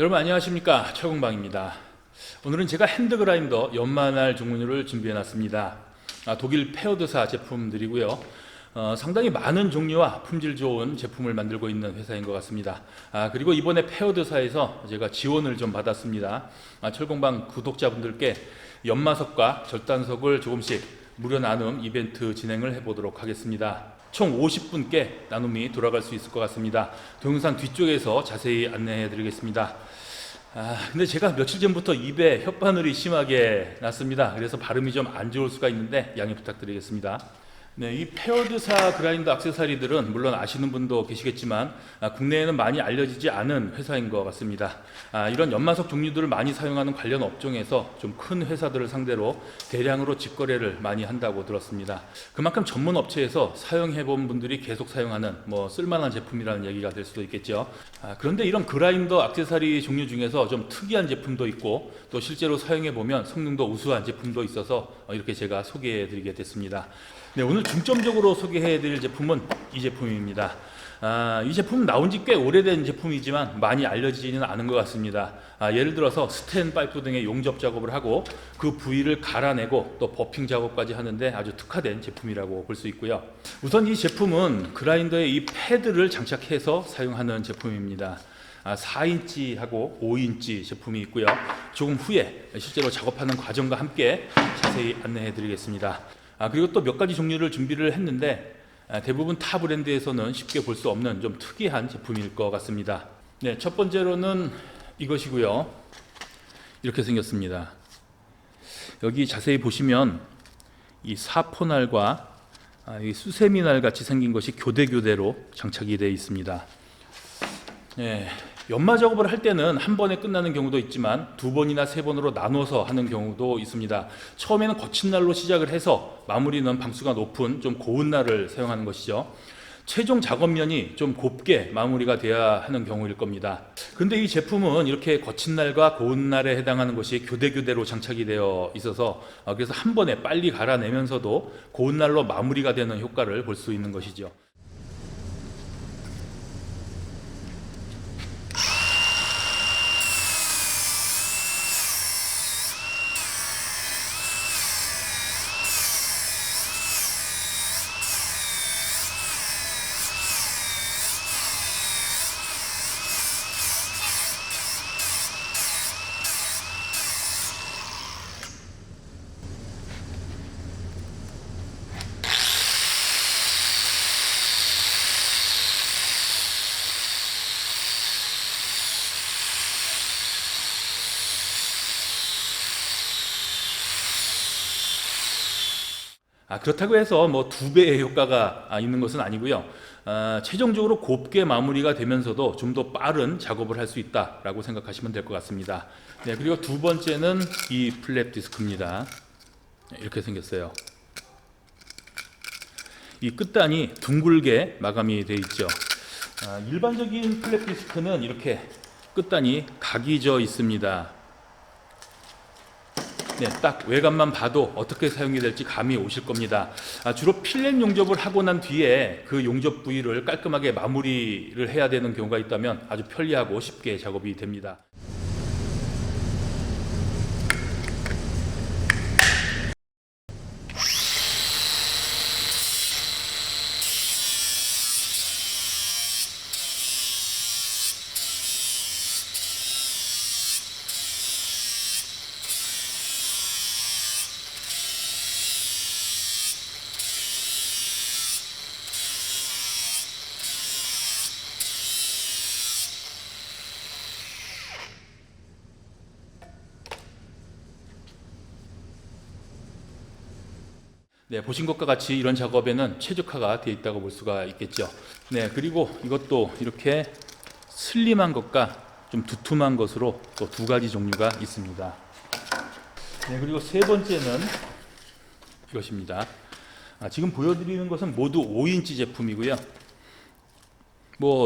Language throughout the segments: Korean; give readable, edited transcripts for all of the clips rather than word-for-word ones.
여러분 안녕하십니까, 철공방입니다. 오늘은 제가 핸드그라인더 연마날 종류를 준비해 놨습니다. 독일 페어드사 제품들이고요. 상당히 많은 종류와 품질 좋은 제품을 만들고 있는 회사인 것 같습니다. 그리고 이번에 페어드사에서 제가 지원을 좀 받았습니다. 철공방 구독자분들께 연마석과 절단석을 조금씩 무료 나눔 이벤트 진행을 해보도록 하겠습니다. 총 50분께 나눔이 돌아갈 수 있을 것 같습니다. 동영상 뒤쪽에서 자세히 안내해 드리겠습니다. 근데 제가 며칠 전부터 입에 혓바늘이 심하게 났습니다. 그래서 발음이 좀 안 좋을 수가 있는데 양해 부탁드리겠습니다. 네, 이 페어드사 그라인더 액세서리들은 물론 아시는 분도 계시겠지만 국내에는 많이 알려지지 않은 회사인 것 같습니다. 이런 연마석 종류들을 많이 사용하는 관련 업종에서 좀 큰 회사들을 상대로 대량으로 직거래를 많이 한다고 들었습니다. 그만큼 전문 업체에서 사용해 본 분들이 계속 사용하는 쓸만한 제품이라는 얘기가 될 수도 있겠죠. 그런데 이런 그라인더 액세서리 종류 중에서 좀 특이한 제품도 있고 또 실제로 사용해 보면 성능도 우수한 제품도 있어서 이렇게 제가 소개해 드리게 됐습니다. 네, 오늘 중점적으로 소개해 드릴 제품은 이 제품입니다. 이 제품은 나온 지 꽤 오래된 제품이지만 많이 알려지지는 않은 것 같습니다. 예를 들어서 스텐 파이프 등의 용접 작업을 하고 그 부위를 갈아내고 또 버핑 작업까지 하는데 아주 특화된 제품이라고 볼 수 있고요. 우선 이 제품은 그라인더에 이 패드를 장착해서 사용하는 제품입니다. 4인치하고 5인치 제품이 있고요. 조금 후에 실제로 작업하는 과정과 함께 자세히 안내해 드리겠습니다. 그리고 또 몇 가지 종류를 준비를 했는데 대부분 타 브랜드에서는 쉽게 볼 수 없는 좀 특이한 제품일 것 같습니다. 네, 첫 번째로는 이것이고요. 이렇게 생겼습니다. 여기 자세히 보시면 이 사포날과 이 수세미날 같이 생긴 것이 교대로 장착이 되어 있습니다. 네, 연마 작업을 할 때는 한 번에 끝나는 경우도 있지만 두 번이나 세 번으로 나눠서 하는 경우도 있습니다. 처음에는 거친 날로 시작을 해서 마무리는 방수가 높은 좀 고운 날을 사용하는 것이죠. 최종 작업면이 좀 곱게 마무리가 돼야 하는 경우일 겁니다. 근데 이 제품은 이렇게 거친 날과 고운 날에 해당하는 것이 교대로 장착이 되어 있어서 그래서 한 번에 빨리 갈아내면서도 고운 날로 마무리가 되는 효과를 볼 수 있는 것이죠. 그렇다고 해서 두 배의 효과가 있는 것은 아니고요. 최종적으로 곱게 마무리가 되면서도 좀 더 빠른 작업을 할 수 있다라고 생각하시면 될 것 같습니다. 네, 그리고 두 번째는 이 플랩 디스크입니다. 이렇게 생겼어요. 이 끝단이 둥글게 마감이 되어 있죠. 일반적인 플랩 디스크는 이렇게 끝단이 각이 져 있습니다. 네, 딱 외관만 봐도 어떻게 사용이 될지 감이 오실 겁니다. 주로 필렛 용접을 하고 난 뒤에 그 용접 부위를 깔끔하게 마무리를 해야 되는 경우가 있다면 아주 편리하고 쉽게 작업이 됩니다. 네, 보신 것과 같이 이런 작업에는 최적화가 되어 있다고 볼 수가 있겠죠. 네, 그리고 이것도 이렇게 슬림한 것과 좀 두툼한 것으로 또 두 가지 종류가 있습니다. 네, 그리고 세 번째는 이것입니다. 지금 보여드리는 것은 모두 5인치 제품이고요.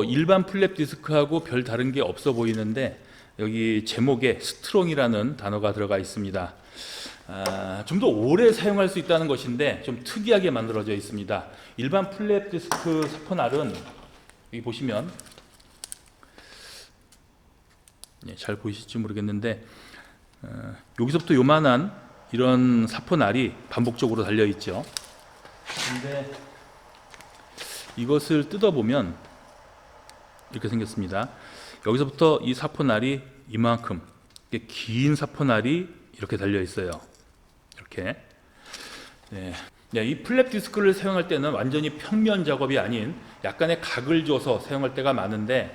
일반 플랩 디스크하고 별 다른 게 없어 보이는데 여기 제목에 스트롱이라는 단어가 들어가 있습니다. 좀 더 오래 사용할 수 있다는 것인데 좀 특이하게 만들어져 있습니다. 일반 플랩 디스크 사포날은 여기 보시면 잘 보이실지 모르겠는데 여기서부터 요만한 이런 사포날이 반복적으로 달려 있죠. 근데 이것을 뜯어보면 이렇게 생겼습니다. 여기서부터 이 사포날이 이만큼 긴 사포날이 이렇게 달려 있어요. 이렇게. 이 플랩 디스크를 사용할 때는 완전히 평면 작업이 아닌 약간의 각을 줘서 사용할 때가 많은데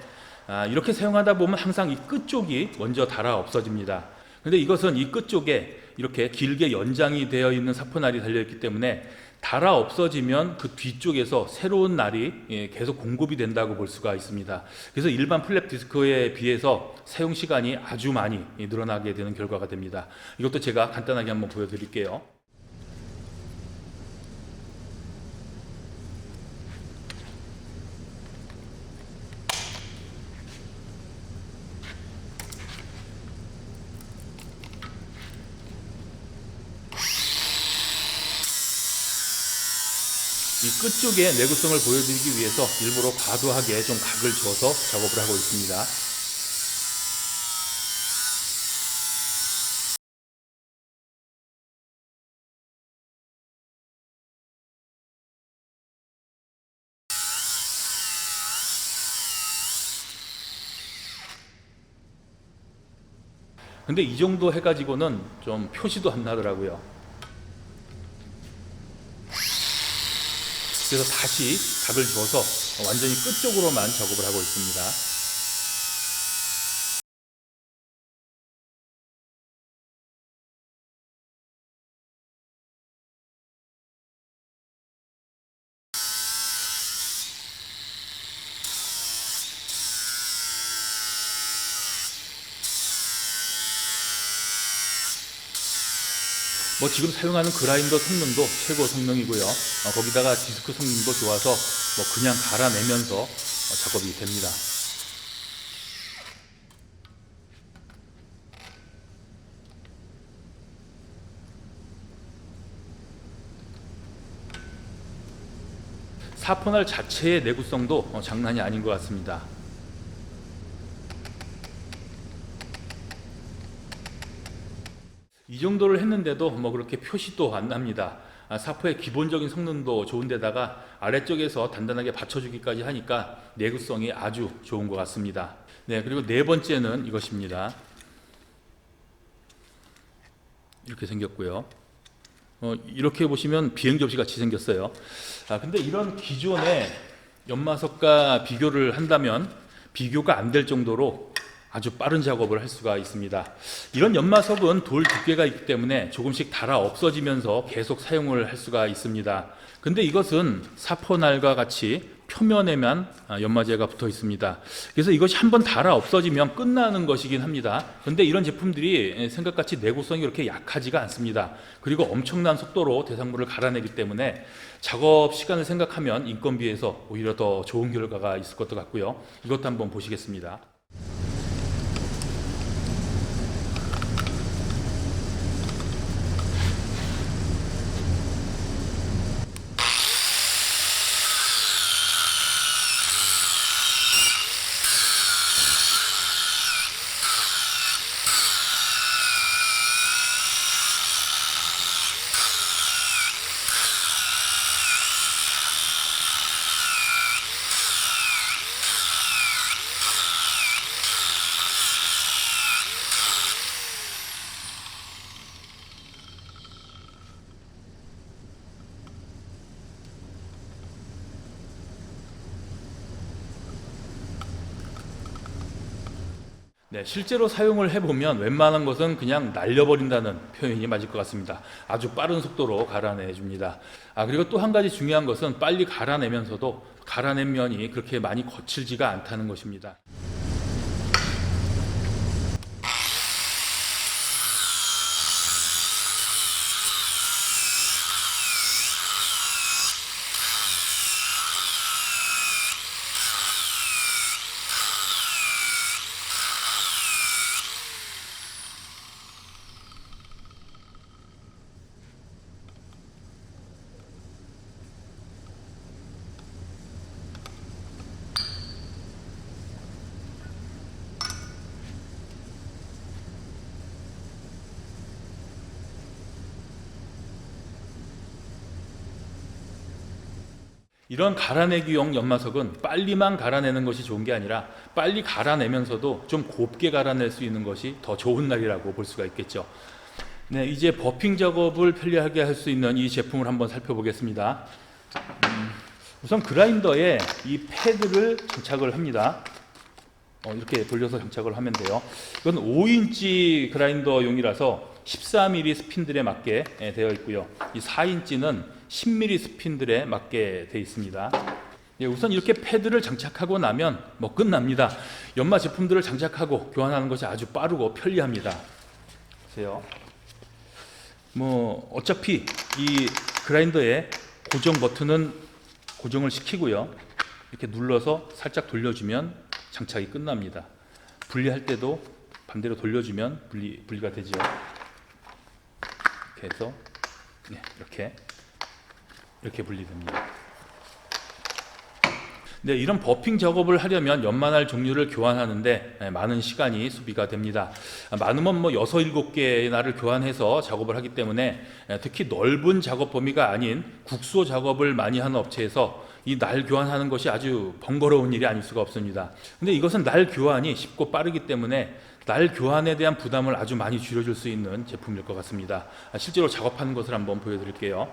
이렇게 사용하다 보면 항상 이 끝쪽이 먼저 닳아 없어집니다. 근데 이것은 이 끝쪽에 이렇게 길게 연장이 되어 있는 사포날이 달려있기 때문에 닳아 없어지면 그 뒤쪽에서 새로운 날이 계속 공급이 된다고 볼 수가 있습니다. 그래서 일반 플랩 디스크에 비해서 사용 시간이 아주 많이 늘어나게 되는 결과가 됩니다. 이것도 제가 간단하게 한번 보여드릴게요. 이 끝쪽에 내구성을 보여드리기 위해서 일부러 과도하게 좀 각을 줘서 작업을 하고 있습니다. 근데 이 정도 해가지고는 좀 표시도 안 나더라고요. 그래서 다시 각을 줘서 완전히 끝쪽으로만 작업을 하고 있습니다. 지금 사용하는 그라인더 성능도 최고 성능이고요. 거기다가 디스크 성능도 좋아서 그냥 갈아내면서 작업이 됩니다. 사포날 자체의 내구성도 장난이 아닌 것 같습니다. 이 정도를 했는데도 그렇게 표시도 안 납니다. 사포의 기본적인 성능도 좋은데다가 아래쪽에서 단단하게 받쳐주기까지 하니까 내구성이 아주 좋은 것 같습니다. 그리고 네 번째는 이것입니다. 이렇게 생겼고요. 이렇게 보시면 비행 접시 같이 생겼어요. 근데 이런 기존의 연마석과 비교를 한다면 비교가 안 될 정도로 아주 빠른 작업을 할 수가 있습니다. 이런 연마석은 돌 두께가 있기 때문에 조금씩 닳아 없어지면서 계속 사용을 할 수가 있습니다. 근데 이것은 사포날과 같이 표면에만 연마제가 붙어 있습니다. 그래서 이것이 한번 닳아 없어지면 끝나는 것이긴 합니다. 근데 이런 제품들이 생각같이 내구성이 그렇게 약하지가 않습니다. 그리고 엄청난 속도로 대상물을 갈아내기 때문에 작업 시간을 생각하면 인건비에서 오히려 더 좋은 결과가 있을 것 같고요. 이것도 한번 보시겠습니다. 실제로 사용을 해보면 웬만한 것은 그냥 날려버린다는 표현이 맞을 것 같습니다. 아주 빠른 속도로 갈아내 줍니다. 그리고 또 한 가지 중요한 것은 빨리 갈아내면서도 갈아낸 면이 그렇게 많이 거칠지가 않다는 것입니다. 이런 갈아내기용 연마석은 빨리만 갈아내는 것이 좋은 게 아니라 빨리 갈아내면서도 좀 곱게 갈아낼 수 있는 것이 더 좋은 날이라고 볼 수가 있겠죠. 네, 이제 버핑 작업을 편리하게 할 수 있는 이 제품을 한번 살펴보겠습니다. 우선 그라인더에 이 패드를 장착을 합니다. 이렇게 돌려서 장착을 하면 돼요. 이건 5인치 그라인더용이라서 14mm 스핀들에 맞게 되어 있고요. 이 4인치는 10mm 스핀들에 맞게 되어 있습니다. 우선 이렇게 패드를 장착하고 나면 끝납니다. 연마 제품들을 장착하고 교환하는 것이 아주 빠르고 편리합니다. 보세요. 어차피 이 그라인더의 고정 버튼은 고정을 시키고요. 이렇게 눌러서 살짝 돌려주면 장착이 끝납니다. 분리할 때도 반대로 돌려주면 분리가 되죠. 이렇게 해서 이렇게 분리됩니다. 네, 이런 버핑 작업을 하려면 연마날 종류를 교환하는데 많은 시간이 소비가 됩니다. 많으면 6, 7개의 날을 교환해서 작업을 하기 때문에 특히 넓은 작업 범위가 아닌 국소 작업을 많이 하는 업체에서 이 날 교환하는 것이 아주 번거로운 일이 아닐 수가 없습니다. 근데 이것은 날 교환이 쉽고 빠르기 때문에 날 교환에 대한 부담을 아주 많이 줄여줄 수 있는 제품일 것 같습니다. 실제로 작업하는 것을 한번 보여드릴게요.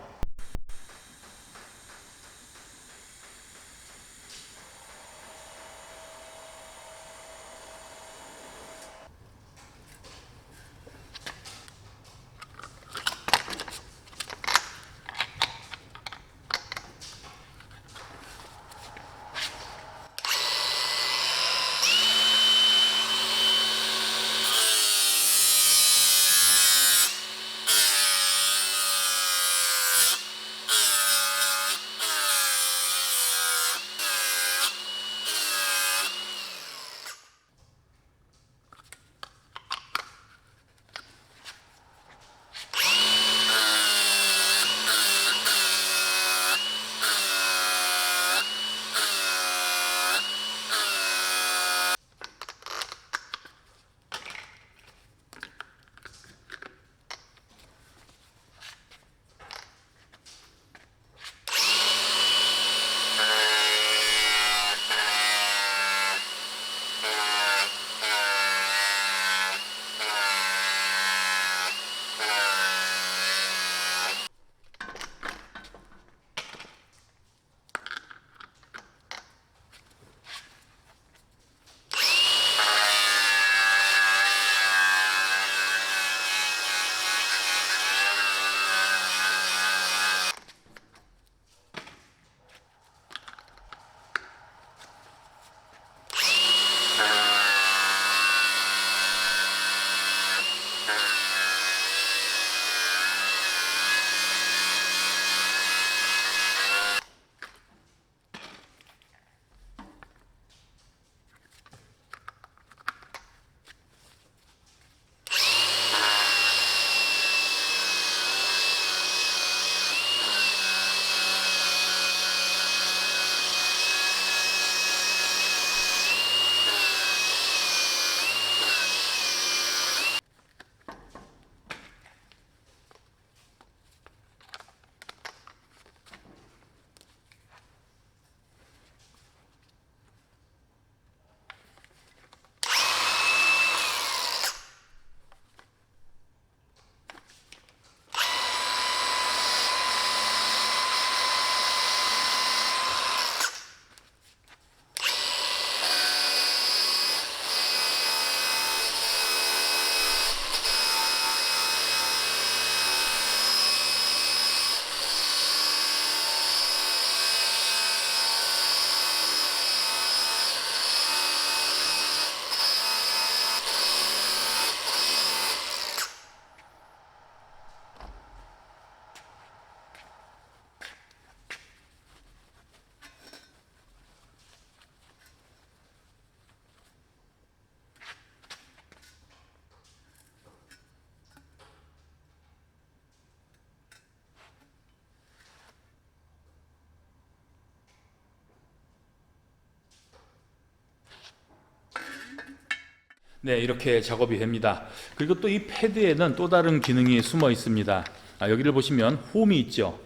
네, 이렇게 작업이 됩니다. 그리고 또 이 패드에는 또 다른 기능이 숨어 있습니다. 여기를 보시면 홈이 있죠.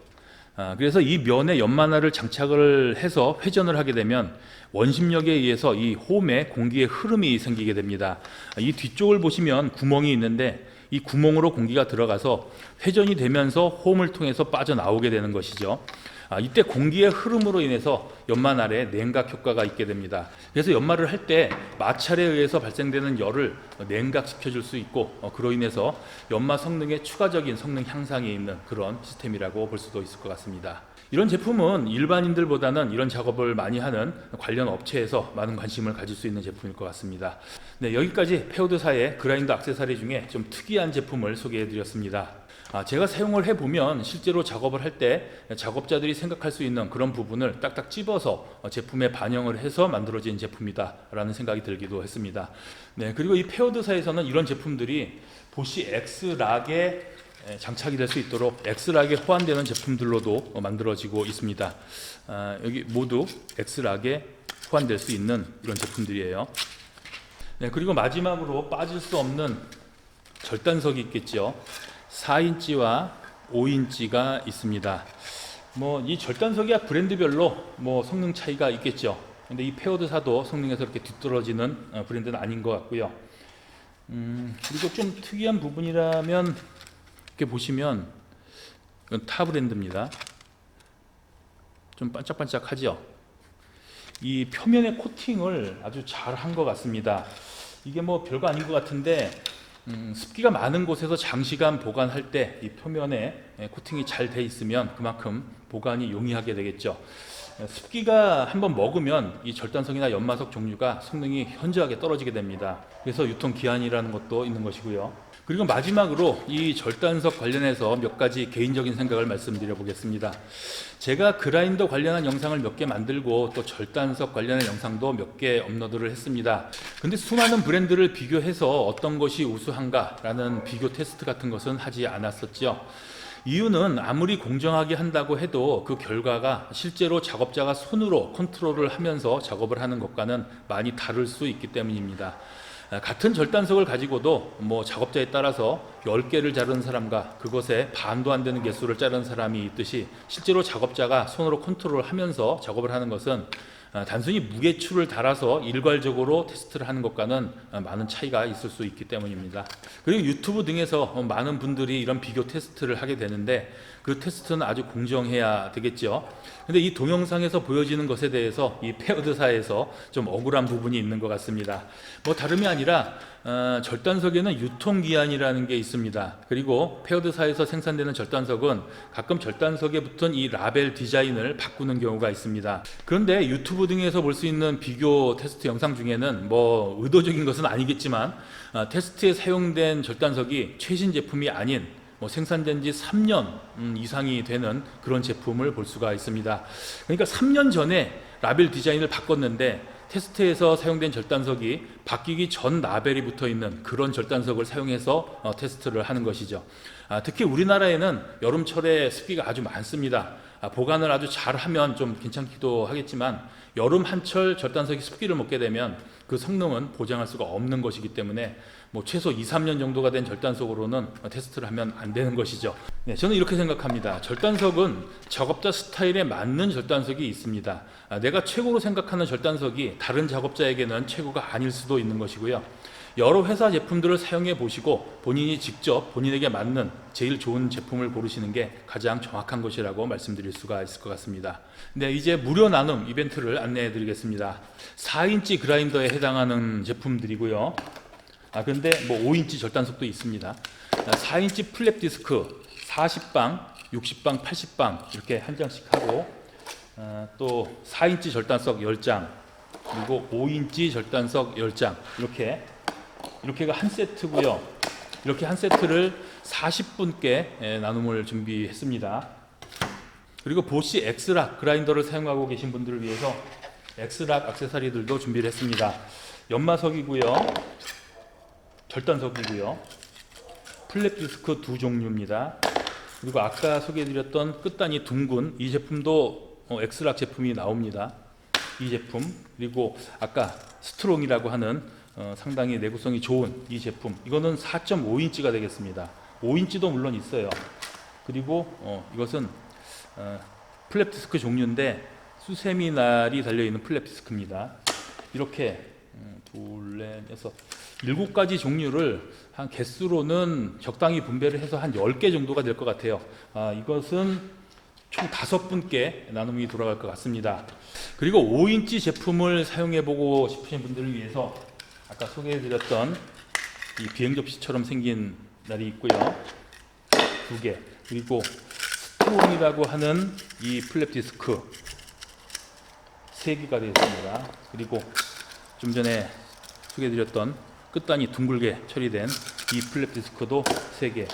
그래서 이 면에 연마날을 장착을 해서 회전을 하게 되면 원심력에 의해서 이 홈에 공기의 흐름이 생기게 됩니다. 이 뒤쪽을 보시면 구멍이 있는데 이 구멍으로 공기가 들어가서 회전이 되면서 홈을 통해서 빠져나오게 되는 것이죠. 이때 공기의 흐름으로 인해서 연마날에 냉각 효과가 있게 됩니다. 그래서 연마를 할 때 마찰에 의해서 발생되는 열을 냉각시켜 줄 수 있고, 그로 인해서 연마 성능에 추가적인 성능 향상이 있는 그런 시스템이라고 볼 수도 있을 것 같습니다. 이런 제품은 일반인들보다는 이런 작업을 많이 하는 관련 업체에서 많은 관심을 가질 수 있는 제품일 것 같습니다. 네, 여기까지 페오드사의 그라인더 액세서리 중에 좀 특이한 제품을 소개해 드렸습니다. 제가 사용을 해보면 실제로 작업을 할 때 작업자들이 생각할 수 있는 그런 부분을 딱딱 찝어서 제품에 반영을 해서 만들어진 제품이다 라는 생각이 들기도 했습니다. 네, 그리고 이 페오드사에서는 이런 제품들이 보쉬 엑스락에 장착이 될 수 있도록 엑스락에 호환되는 제품들로도 만들어지고 있습니다. 여기 모두 엑스락에 호환될 수 있는 이런 제품들이에요. 네, 그리고 마지막으로 빠질 수 없는 절단석이 있겠죠. 4인치와 5인치가 있습니다. 이 절단석이야 브랜드별로 성능 차이가 있겠죠. 근데 이 페오드사도 성능에서 이렇게 뒤떨어지는 브랜드는 아닌 것 같고요. 그리고 좀 특이한 부분이라면 이렇게 보시면 이건 타 브랜드입니다. 좀 반짝반짝하죠. 이 표면의 코팅을 아주 잘 한 것 같습니다. 이게 별거 아닌 것 같은데 습기가 많은 곳에서 장시간 보관할 때 이 표면에 코팅이 잘 돼 있으면 그만큼 보관이 용이하게 되겠죠. 습기가 한번 먹으면 이 절단석이나 연마석 종류가 성능이 현저하게 떨어지게 됩니다. 그래서 유통기한이라는 것도 있는 것이고요. 그리고 마지막으로 이 절단석 관련해서 몇 가지 개인적인 생각을 말씀드려 보겠습니다. 제가 그라인더 관련한 영상을 몇 개 만들고 또 절단석 관련한 영상도 몇 개 업로드를 했습니다. 근데 수많은 브랜드를 비교해서 어떤 것이 우수한가라는 비교 테스트 같은 것은 하지 않았었죠. 이유는 아무리 공정하게 한다고 해도 그 결과가 실제로 작업자가 손으로 컨트롤을 하면서 작업을 하는 것과는 많이 다를 수 있기 때문입니다. 같은 절단석을 가지고도 작업자에 따라서 10개를 자르는 사람과 그것에 반도 안 되는 개수를 자르는 사람이 있듯이 실제로 작업자가 손으로 컨트롤을 하면서 작업을 하는 것은 단순히 무게추를 달아서 일괄적으로 테스트를 하는 것과는 많은 차이가 있을 수 있기 때문입니다. 그리고 유튜브 등에서 많은 분들이 이런 비교 테스트를 하게 되는데 그 테스트는 아주 공정해야 되겠죠. 근데 이 동영상에서 보여지는 것에 대해서 이 페오드사에서 좀 억울한 부분이 있는 것 같습니다. 다름이 아니라 절단석에는 유통기한이라는 게 있습니다. 그리고 페오드사에서 생산되는 절단석은 가끔 절단석에 붙은 이 라벨 디자인을 바꾸는 경우가 있습니다. 그런데 유튜브 등에서 볼 수 있는 비교 테스트 영상 중에는 의도적인 것은 아니겠지만 테스트에 사용된 절단석이 최신 제품이 아닌 생산된 지 3년 이상이 되는 그런 제품을 볼 수가 있습니다. 그러니까 3년 전에 라벨 디자인을 바꿨는데 테스트에서 사용된 절단석이 바뀌기 전 라벨이 붙어 있는 그런 절단석을 사용해서 테스트를 하는 것이죠. 특히 우리나라에는 여름철에 습기가 아주 많습니다. 보관을 아주 잘하면 좀 괜찮기도 하겠지만 여름 한철 절단석이 습기를 먹게 되면 그 성능은 보장할 수가 없는 것이기 때문에 최소 2, 3년 정도가 된 절단석으로는 테스트를 하면 안 되는 것이죠. 네, 저는 이렇게 생각합니다. 절단석은 작업자 스타일에 맞는 절단석이 있습니다. 내가 최고로 생각하는 절단석이 다른 작업자에게는 최고가 아닐 수도 있는 것이고요. 여러 회사 제품들을 사용해 보시고 본인이 직접 본인에게 맞는 제일 좋은 제품을 고르시는 게 가장 정확한 것이라고 말씀드릴 수가 있을 것 같습니다. 네, 이제 무료 나눔 이벤트를 안내해 드리겠습니다. 4인치 그라인더에 해당하는 제품들이고요. 그런데 5인치 절단석도 있습니다. 4인치 플랩 디스크 40방, 60방, 80방 이렇게 한 장씩 하고 또 4인치 절단석 10장 그리고 5인치 절단석 10장 이렇게가 한 세트고요. 이렇게 한 세트를 40분께 나눔을 준비했습니다. 그리고 보쉬 엑스락 그라인더를 사용하고 계신 분들을 위해서 엑스락 액세서리들도 준비를 했습니다. 연마석이고요. 절단석이고요. 플랩 디스크 두 종류입니다. 그리고 아까 소개해드렸던 끝단이 둥근 이 제품도 엑스락 제품이 나옵니다. 이 제품 그리고 아까 스트롱이라고 하는 상당히 내구성이 좋은 이 제품 이거는 4.5인치가 되겠습니다. 5인치도 물론 있어요. 그리고 이것은 플랩 디스크 종류인데 수세미날이 달려있는 플랩 디스크입니다. 이렇게 둘, 넷, 여섯, 7가지 종류를 한 개수로는 적당히 분배를 해서 한 10개 정도가 될 것 같아요. 이것은 총 5분께 나눔이 돌아갈 것 같습니다. 그리고 5인치 제품을 사용해보고 싶으신 분들을 위해서 아까 소개해드렸던 이 비행 접시처럼 생긴 날이 있고요. 2개, 그리고 스트롱이라고 하는 이 플랩 디스크 3개가 되겠습니다. 그리고 좀 전에 소개해드렸던 끝단이 둥글게 처리된 이 플랩 디스크도 3개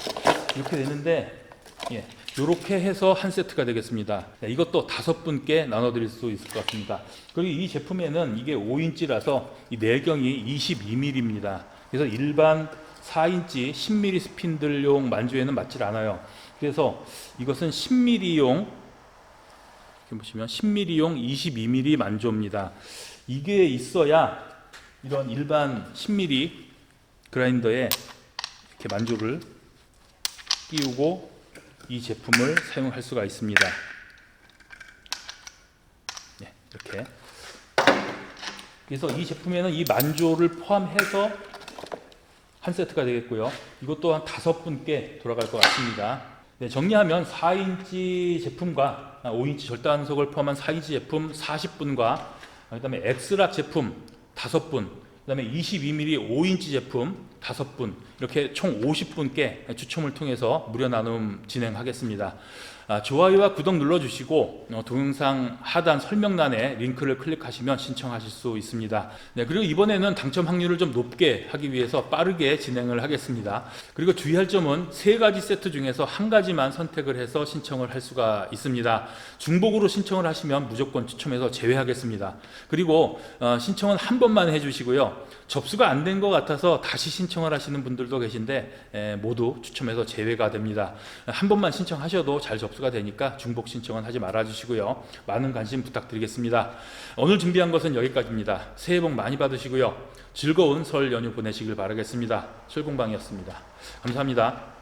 이렇게 되는데, 이렇게 해서 한 세트가 되겠습니다. 이것도 5분께 나눠드릴 수 있을 것 같습니다. 그리고 이 제품에는 이게 5인치라서 이 내경이 22mm입니다. 그래서 일반 4인치 10mm 스핀들용 만조에는 맞질 않아요. 그래서 이것은 10mm용, 이렇게 보시면 10mm용 22mm 만조입니다. 이게 있어야 이런 일반 10mm 그라인더에 이렇게 만조를 끼우고 이 제품을 사용할 수가 있습니다. 이렇게. 그래서 이 제품에는 이 만조를 포함해서 한 세트가 되겠고요. 이것도 한 5분께 돌아갈 것 같습니다. 정리하면 4인치 제품과 5인치 절단석을 포함한 4인치 제품 40분과 그 다음에 엑스락 제품 5분, 그 다음에 22mm 5인치 제품 5분, 이렇게 총 50분께 추첨을 통해서 무료 나눔 진행하겠습니다. 좋아요와 구독 눌러주시고 동영상 하단 설명란에 링크를 클릭하시면 신청하실 수 있습니다. 그리고 이번에는 당첨 확률을 좀 높게 하기 위해서 빠르게 진행을 하겠습니다. 그리고 주의할 점은 3가지 세트 중에서 1가지만 선택을 해서 신청을 할 수가 있습니다. 중복으로 신청을 하시면 무조건 추첨해서 제외하겠습니다. 그리고 신청은 한 번만 해주시고요. 접수가 안 된 것 같아서 다시 신청을 하시는 분들도 계신데 모두 추첨해서 제외가 됩니다. 한 번만 신청하셔도 잘 접수가 되니까 중복 신청은 하지 말아 주시고요. 많은 관심 부탁드리겠습니다. 오늘 준비한 것은 여기까지입니다. 새해 복 많이 받으시고요. 즐거운 설 연휴 보내시길 바라겠습니다. 철공방이었습니다. 감사합니다.